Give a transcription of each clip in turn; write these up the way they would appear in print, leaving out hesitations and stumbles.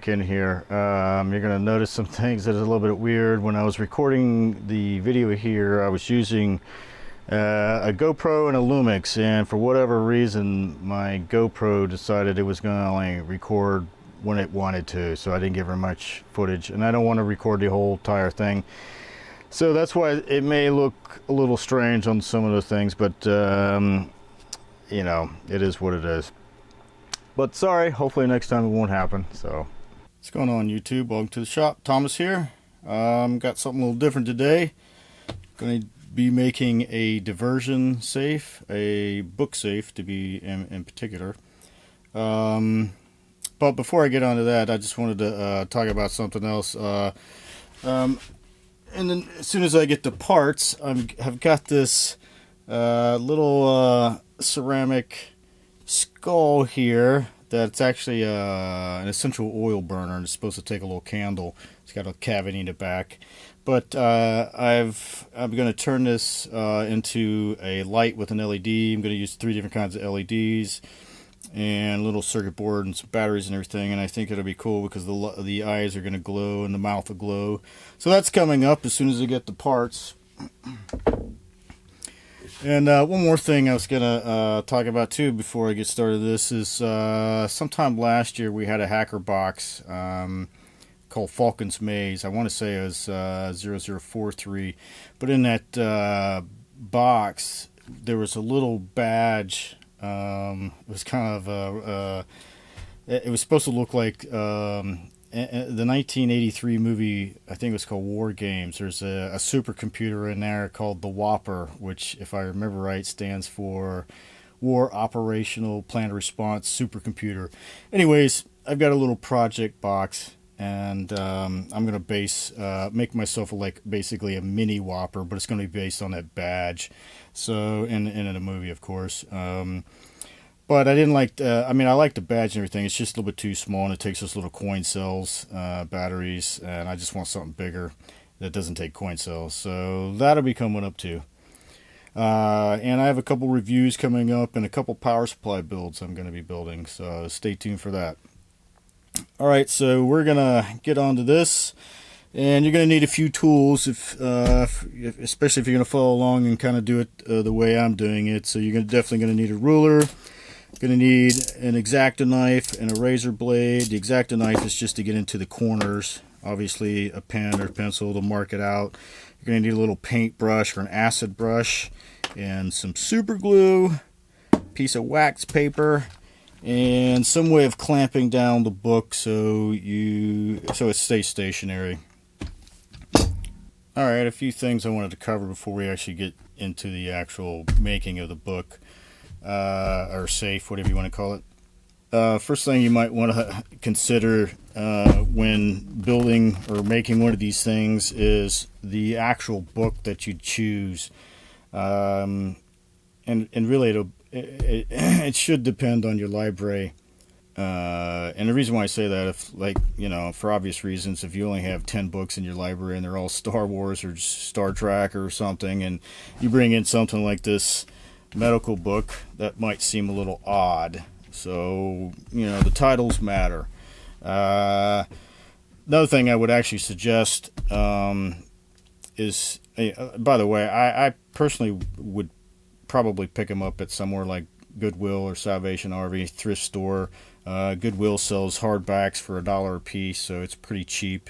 back in here. You're going to notice some things that are a little bit weird. When I was recording the video here, I was using a GoPro and a Lumix, and for whatever reason, my GoPro decided it was going to only record when it wanted to, so I didn't give her much footage, and I don't want to record the whole entire thing. So that's why it may look a little strange on some of the things, but you know, it is what it is. But sorry, hopefully next time it won't happen. So what's going on, YouTube? Welcome to the shop. Thomas here. Got something a little different today. Going to be making a diversion safe, a book safe to be in particular. But before I get onto that, I just wanted to talk about something else. And then as soon as I get the parts, I've got this little ceramic skull here that's actually an essential oil burner, and it's supposed to take a little candle. It's got a cavity in the back, but I'm going to turn this into a light with an LED. I'm going to use 3 different kinds of LEDs and a little circuit board and some batteries and everything, and I think it'll be cool because the eyes are going to glow and the mouth will glow. So that's coming up as soon as I get the parts. And one more thing I was going to talk about too before I get started this is sometime last year we had a hacker box called Falcon's Maze. I want to say it was 0043, but in that box there was a little badge. It was kind of it was supposed to look like the 1983 movie, I think it was called War Games. There's a supercomputer in there called the Whopper, which, if I remember right, stands for War Operational Planned Response Supercomputer. Anyways, I've got a little project box, and I'm going to make myself basically a mini Whopper, but it's going to be based on that badge. So, in a movie, of course. But I didn't like, I like the badge and everything. It's just a little bit too small, and it takes those little coin cells, batteries, and I just want something bigger that doesn't take coin cells. So that'll be coming up too. And I have a couple reviews coming up and a couple power supply builds I'm going to be building. So stay tuned for that. All right, so we're going to get on to this. And you're going to need a few tools, especially if you're going to follow along and kind of do it the way I'm doing it. So you're definitely going to need a ruler. Going to need an X-Acto knife and a razor blade. The X-Acto knife is just to get into the corners. Obviously a pen or pencil to mark it out. You're going to need a little paintbrush or an acid brush and some super glue, piece of wax paper, and some way of clamping down the book so it stays stationary. Alright, a few things I wanted to cover before we actually get into the actual making of the book. Or safe, whatever you want to call it. First thing you might want to consider when building or making one of these things is the actual book that you choose. And really it should depend on your library. And the reason why I say that, for obvious reasons, if you only have 10 books in your library and they're all Star Wars or Star Trek or something, and you bring in something like this medical book, that might seem a little odd. So, the titles matter. Another thing I would actually suggest is, by the way, I personally would probably pick them up at somewhere like Goodwill or Salvation Army, thrift store. Goodwill sells hardbacks for $1 a piece, so it's pretty cheap.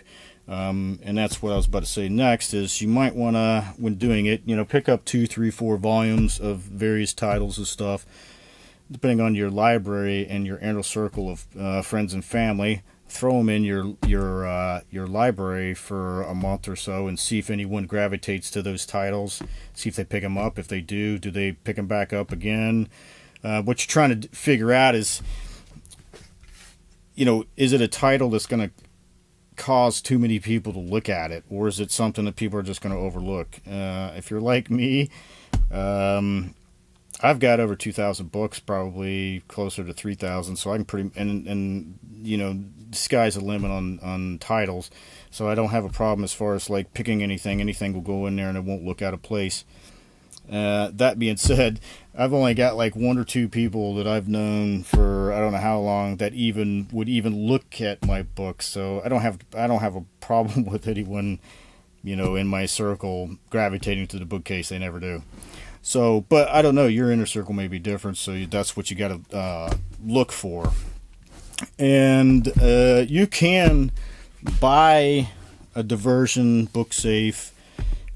And that's what I was about to say next is you might want to, when doing it, pick up 2, 3, 4 volumes of various titles and stuff, depending on your library and your inner circle of friends and family. Throw them in your library for a month or so and see if anyone gravitates to those titles. See if they pick them up. If they do they pick them back up again? What you're trying to figure out is, is it a title that's going to cause too many people to look at it, or is it something that people are just going to overlook? If you're like me, I've got over 2,000 books, probably closer to 3,000, so I can and the sky's the limit on titles, so I don't have a problem as far as like picking anything will go in there and it won't look out of place. That being said, I've only got like one or two people that I've known for I don't know how long that even would even look at my books. So I don't have a problem with anyone, in my circle gravitating to the bookcase. They never do. So, but I don't know. Your inner circle may be different, so that's what you got to look for. And you can buy a diversion book safe.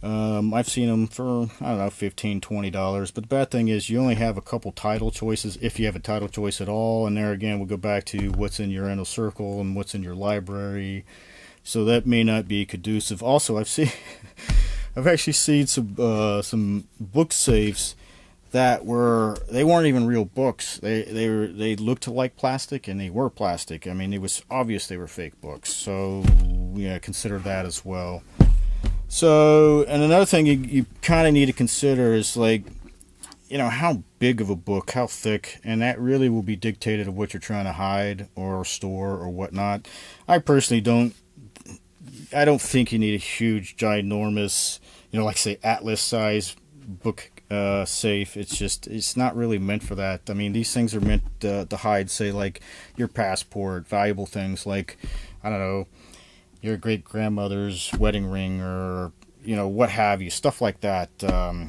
I've seen them for, I don't know, $15, $20. But the bad thing is you only have a couple title choices, if you have a title choice at all. And there again, we'll go back to what's in your inner circle and what's in your library. So that may not be conducive. Also, I've actually seen some book safes that they weren't even real books. They looked like plastic, and they were plastic. I mean, it was obvious they were fake books. So yeah, consider that as well. So, and another thing you kind of need to consider is like, how big of a book, how thick, and that really will be dictated of what you're trying to hide or store or whatnot. I personally I don't think you need a huge, ginormous, like say Atlas size book safe. It's not really meant for that. I mean, these things are meant to hide, say, like your passport, valuable things like, I don't know, your great grandmother's wedding ring or what have you, stuff like that. So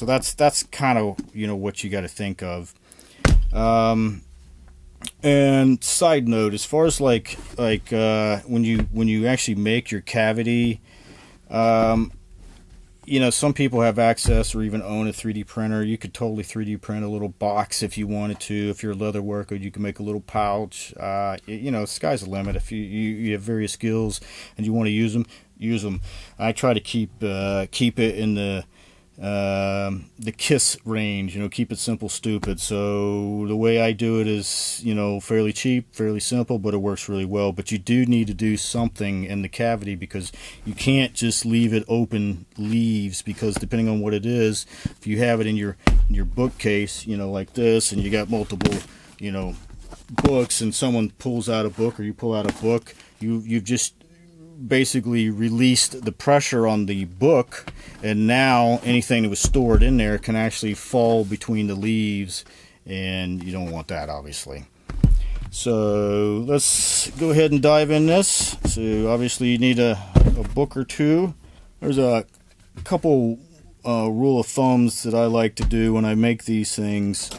that's kind of what you got to think of. And side note, as far as like when you actually make your cavity, some people have access or even own a 3D printer. You could totally 3D print a little box if you wanted to. If you're a leather worker, you can make a little pouch. Sky's the limit. If you have various skills and you want to use them, use them. I try to keep it in the KISS range, keep it simple, stupid. So the way I do it is, fairly cheap, fairly simple, but it works really well. But you do need to do something in the cavity because you can't just leave it open leaves, because depending on what it is, if you have it in your bookcase, like this, and you got multiple, books, and someone pulls out a book or you pull out a book, you've just basically released the pressure on the book, and now anything that was stored in there can actually fall between the leaves, and you don't want that, obviously. So let's go ahead and dive in this. So obviously you need a book or two. There's a couple rule of thumbs that I like to do when I make these things.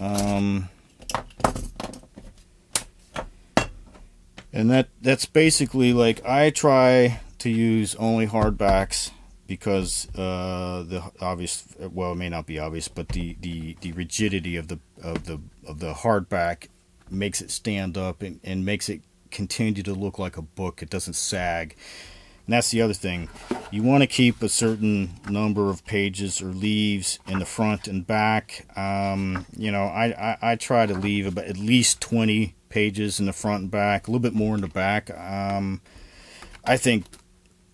And that's basically like I try to use only hardbacks because the obvious, well, it may not be obvious, but the rigidity of the hardback makes it stand up and makes it continue to look like a book. It doesn't sag. And that's the other thing. You want to keep a certain number of pages or leaves in the front and back. I try to leave about at least 20 pages in the front and back, a little bit more in the back. I think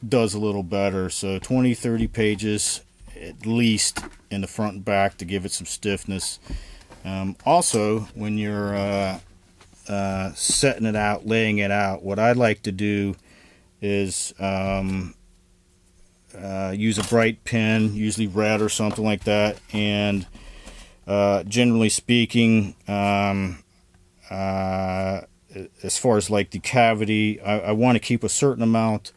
does a little better. So 20, 30 pages at least in the front and back to give it some stiffness. Also, when you're setting it out, laying it out, what I like to do is use a bright pen, usually red or something like that, and generally speaking, as far as like the cavity, I want to keep a certain amount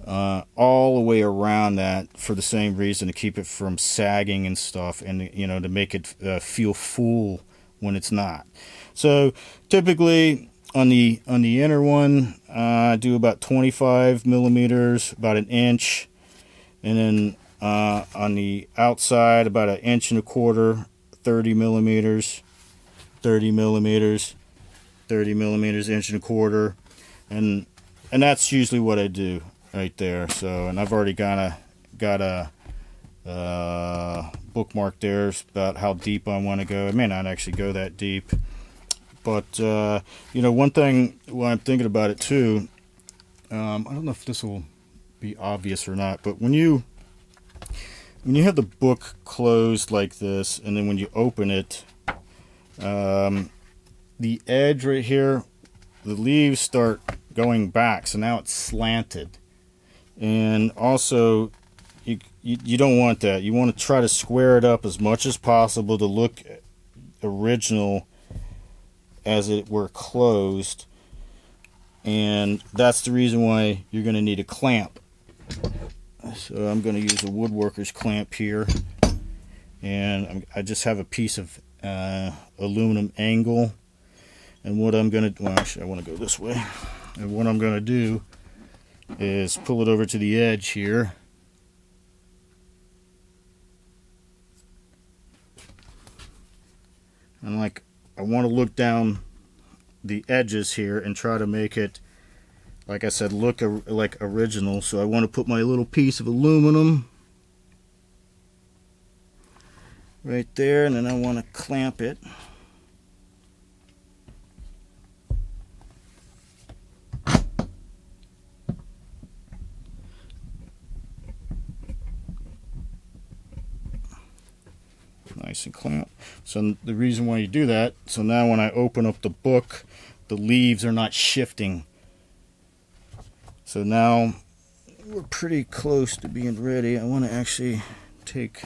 all the way around that for the same reason, to keep it from sagging and stuff, and to make it feel full when it's not. So typically on the inner one, I do about 25 millimeters, about an inch, and then on the outside about an inch and a quarter, 30 millimeters, 30 millimeters, 30 millimeters, inch and a quarter, and that's usually what I do right there. So, and I've already got a bookmark there about how deep I want to go. I may not actually go that deep, but one thing when I'm thinking about it too, I don't know if this will be obvious or not, but when you have the book closed like this, and then when you open it, the edge right here, the leaves start going back, so now it's slanted. And also you don't want that. You want to try to square it up as much as possible to look original as it were closed, and that's the reason why you're going to need a clamp. So I'm going to use a woodworker's clamp here, and I just have a piece of aluminum angle, and what I'm going to, well, actually I want to go this way, and what I'm going to do is pull it over to the edge here, and like I want to look down the edges here and try to make it, like I said, look like original. So I want to put my little piece of aluminum right there, and then I want to clamp it. Nice and clamp. So the reason why you do that, so now when I open up the book, the leaves are not shifting. So now we're pretty close to being ready. I want to actually take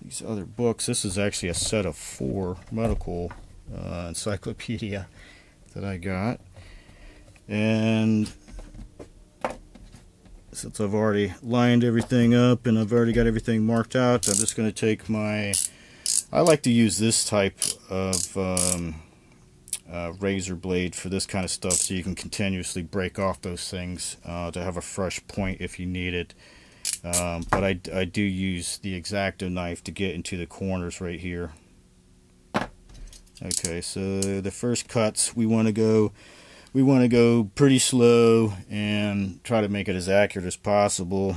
these other books. This is actually a set of 4 medical encyclopedia that I got, and since I've already lined everything up and I've already got everything marked out, I'm just going to take I like to use this type of razor blade for this kind of stuff, so you can continuously break off those things to have a fresh point if you need it. But I do use the X-Acto knife to get into the corners right here. Okay, so the first cuts, we want to go pretty slow and try to make it as accurate as possible.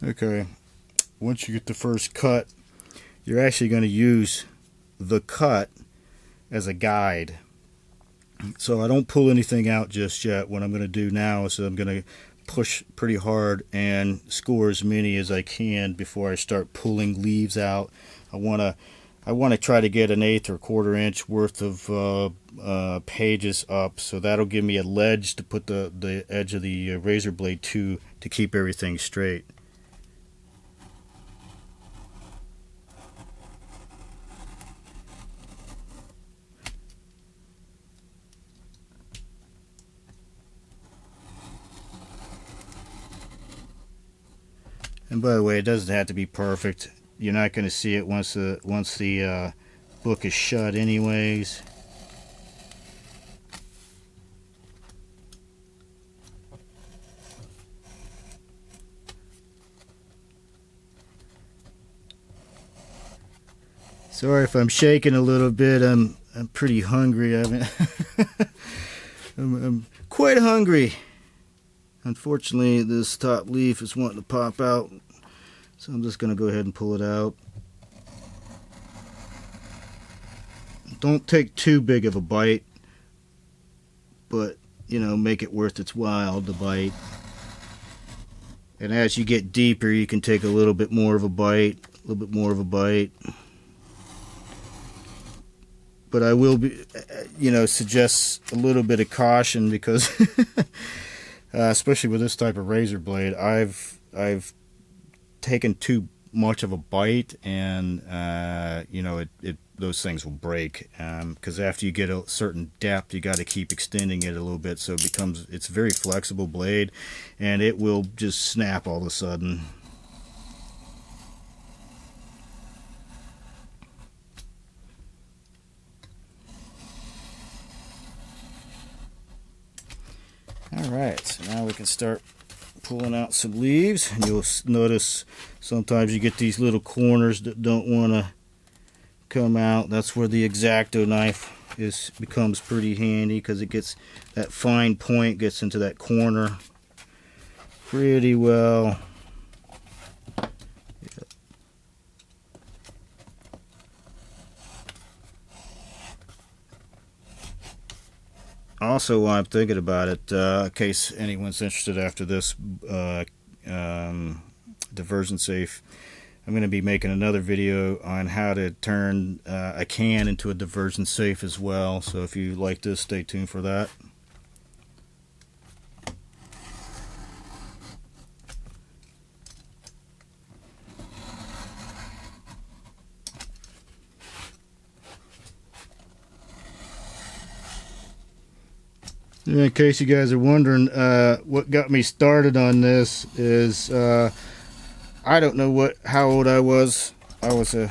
Okay, once you get the first cut, you're actually going to use the cut as a guide. So I don't pull anything out just yet. What I'm going to do now is I'm going to push pretty hard and score as many as I can before I start pulling leaves out. I want to try to get an 1/8 or 1/4 inch worth of pages up, so that'll give me a ledge to put the edge of the razor blade to keep everything straight. And by the way, it doesn't have to be perfect. You're not going to see it once the book is shut anyways. Sorry if I'm shaking a little bit. I'm pretty hungry. I'm quite hungry. Unfortunately, this top leaf is wanting to pop out, so I'm just going to go ahead and pull it out. Don't take too big of a bite, but, you know, make it worth its while to bite. And as you get deeper, you can take a little bit more of a bite, a little bit more of a bite. But I will be, suggest a little bit of caution because especially with this type of razor blade, I've taken too much of a bite, and those things will break, because after you get a certain depth, you got to keep extending it a little bit, so it's a very flexible blade, and it will just snap all of a sudden. Alright, so now we can start pulling out some leaves. And you'll notice sometimes you get these little corners that don't want to come out. That's where the X-Acto knife becomes pretty handy, because it gets that fine point gets into that corner pretty well. Also, while I'm thinking about it, in case anyone's interested after this diversion safe, I'm going to be making another video on how to turn a can into a diversion safe as well. So if you like this, stay tuned for that. In case you guys are wondering, what got me started on this is I don't know how old I was. I was a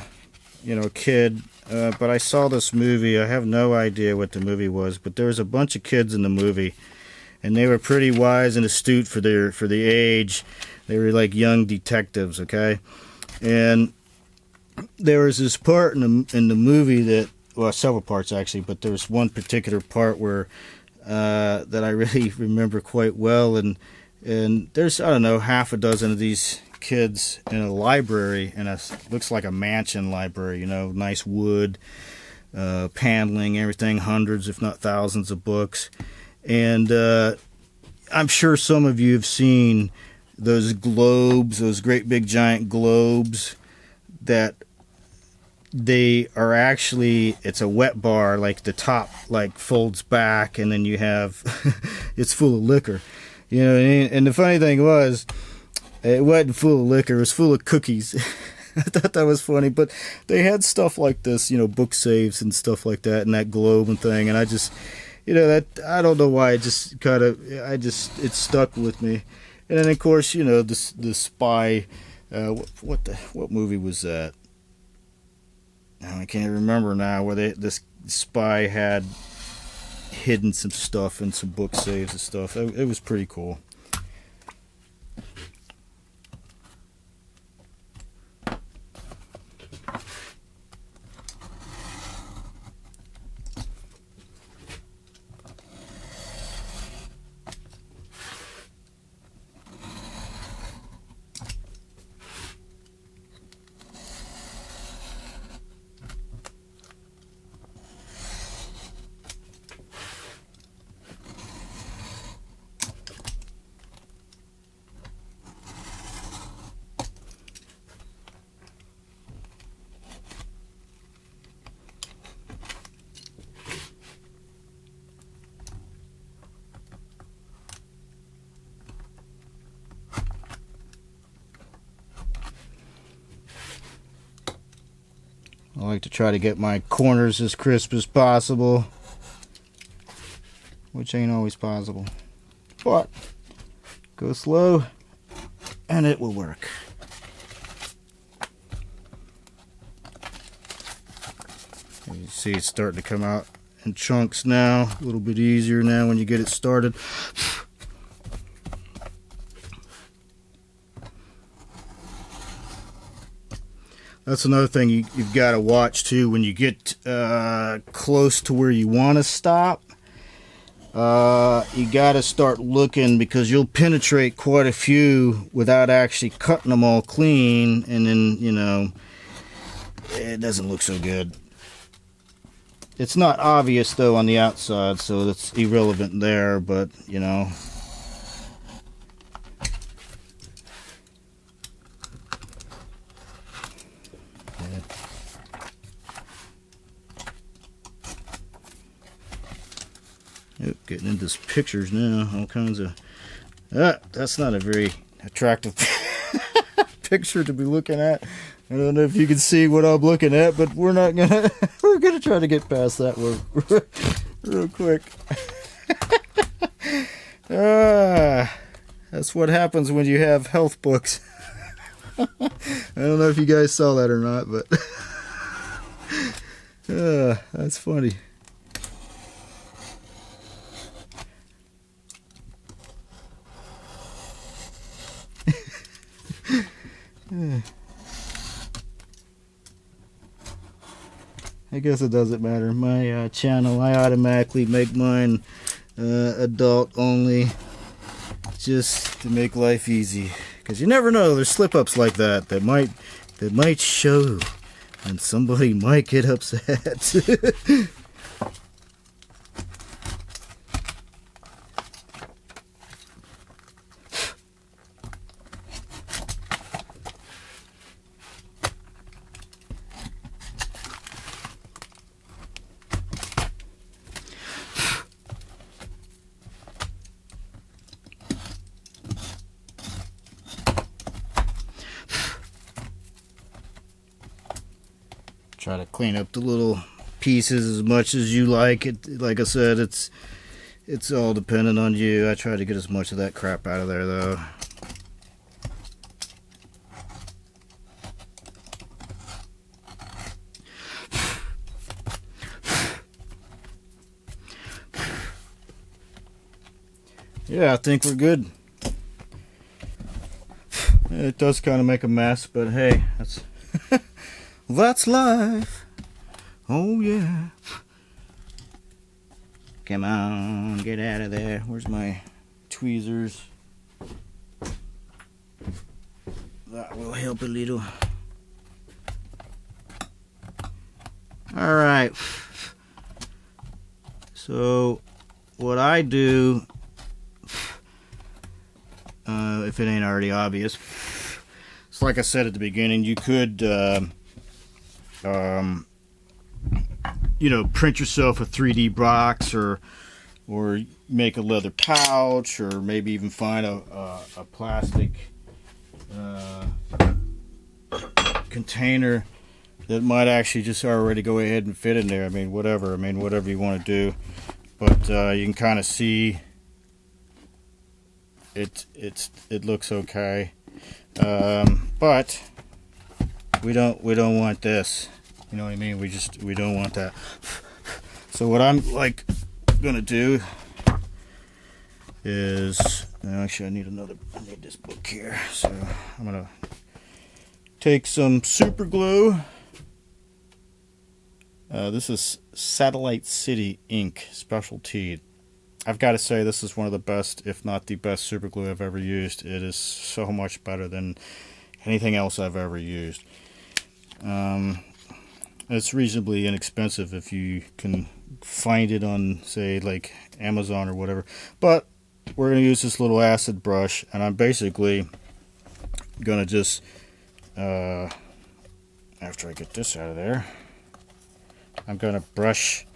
kid, but I saw this movie. I have no idea what the movie was, but there was a bunch of kids in the movie, and they were pretty wise and astute for the age. They were like young detectives, okay? And there was this part in the movie that, well, several parts actually, but there was one particular part where that I really remember quite well, and there's, I don't know, half a dozen of these kids in a library, and it looks like a mansion library, nice wood, paneling, everything, hundreds if not thousands of books. And I'm sure some of you have seen those globes, those great big giant globes that they are actually, it's a wet bar, like the top like folds back, and then you have it's full of liquor, and the funny thing was, it wasn't full of liquor, it was full of cookies. I thought that was funny, but they had stuff like this, book safes and stuff like that, and that globe and thing, and I just, that, I don't know why, it just kind of, it stuck with me. And then of course, the spy, what movie was that? I can't remember now, where this spy had hidden some stuff in some book saves and stuff. It was pretty cool. I like to try to get my corners as crisp as possible, which ain't always possible, but go slow and it will work. You see it's starting to come out in chunks now, a little bit easier now when you get it started. That's another thing you've got to watch too. When you get close to where you want to stop, you got to start looking, because you'll penetrate quite a few without actually cutting them all clean, and then it doesn't look so good. It's not obvious though on the outside, so that's irrelevant there, but getting into pictures now, all kinds of. That's not a very attractive picture to be looking at. I don't know if you can see what I'm looking at, but we're gonna try to get past that one real quick. That's what happens when you have health books. I don't know if you guys saw that or not, but that's funny. I guess it doesn't matter. My channel, I automatically make mine adult only, just to make life easy. Because you never know, there's slip-ups like that might show, and somebody might get upset. Try to clean up the little pieces as much as you like. Like I said, it's all dependent on you. I try to get as much of that crap out of there, though. Yeah, I think we're good. It does kind of make a mess, but hey, that's that's life. Oh yeah. Come on, get out of there. Where's my tweezers? That will help a little. Alright. So, what I do, if it ain't already obvious, it's like I said at the beginning, you could you know, print yourself a 3D box, or make a leather pouch, or maybe even find a plastic container that might actually just already go ahead and fit in there. I mean, whatever you want to do, but you can kind of see it looks okay, but we don't want this. You know what I mean? We don't want that. So what I'm gonna do is, actually I need this book here. So I'm gonna take some super glue. This is Satellite City ink specialty. I've got to say, this is one of the best, if not the best, super glue I've ever used. It is so much better than anything else I've ever used. It's reasonably inexpensive if you can find it on, say, like Amazon or whatever. But we're going to use this little acid brush, and I'm basically going to just, after I get this out of there, I'm going to brush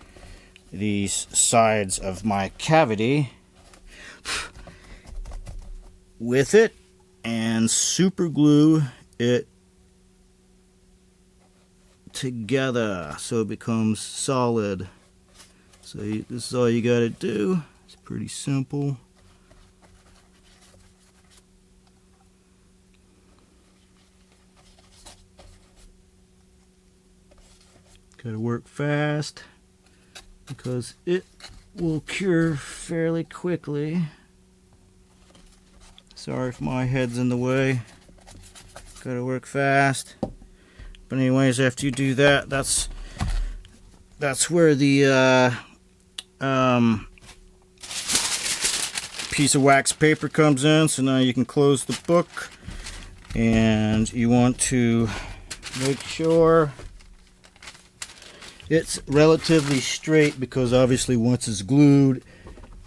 these sides of my cavity with it and super glue it together so it becomes solid. So this is all you got to do. It's pretty simple. Got to work fast because it will cure fairly quickly. Sorry if my head's in the way. Got to work fast. But anyways, after you do that, that's where the piece of wax paper comes in. So now you can close the book, and you want to make sure it's relatively straight, because obviously once it's glued,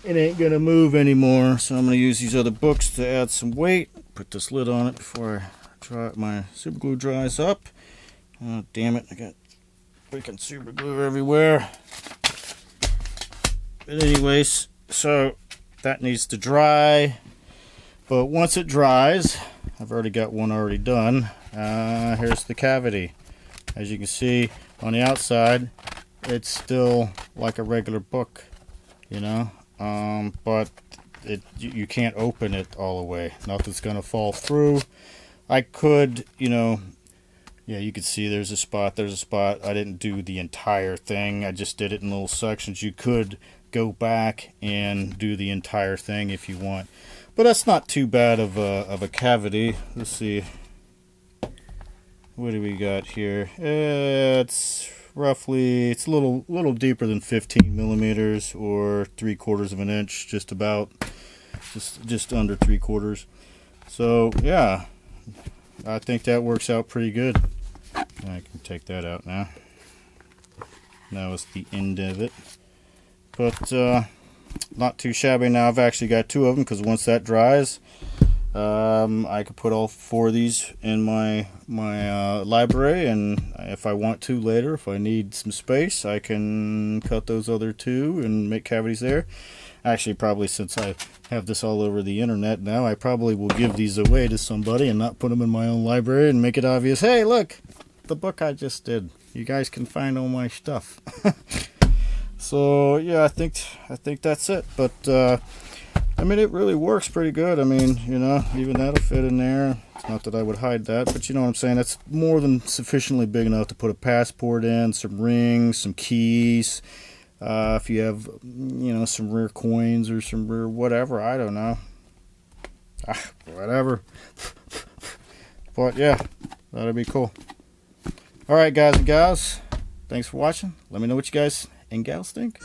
it ain't gonna move anymore. So I'm gonna use these other books to add some weight. Put this lid on it before my super glue dries up. Oh, damn it, I got freaking super glue everywhere. But anyways, so that needs to dry. But once it dries, I've already got one already done. Here's the cavity. As you can see on the outside, it's still like a regular book, you know, but you can't open it all the way. Nothing's gonna fall through. I could, you know, yeah, you can see there's a spot. I didn't do the entire thing. I just did it in little sections. You could go back and do the entire thing if you want, but that's not too bad of a cavity. Let's see. What do we got here? It's roughly, it's a little deeper than 15 millimeters or 3/4 of an inch, just about, just under 3/4. So yeah, I think that works out pretty good. I can take that out now. That was the end of it, but not too shabby. Now I've actually got 2 of them, because once that dries, I could put all 4 of these in my library, and if I want to later, if I need some space, I can cut those other 2 and make cavities there. Actually, probably, since I have this all over the internet now, I probably will give these away to somebody and not put them in my own library and make it obvious. Hey, look, the book I just did. You guys can find all my stuff. So yeah, I think that's it. But I mean, it really works pretty good. I mean, you know, even that'll fit in there. It's not that I would hide that, but you know what I'm saying. That's more than sufficiently big enough to put a passport in, some rings, some keys. If you have, you know, some rare coins or some rare whatever, I don't know. Whatever. But yeah, that'd be cool. Alright, guys and gals, thanks for watching. Let me know what you guys and gals think.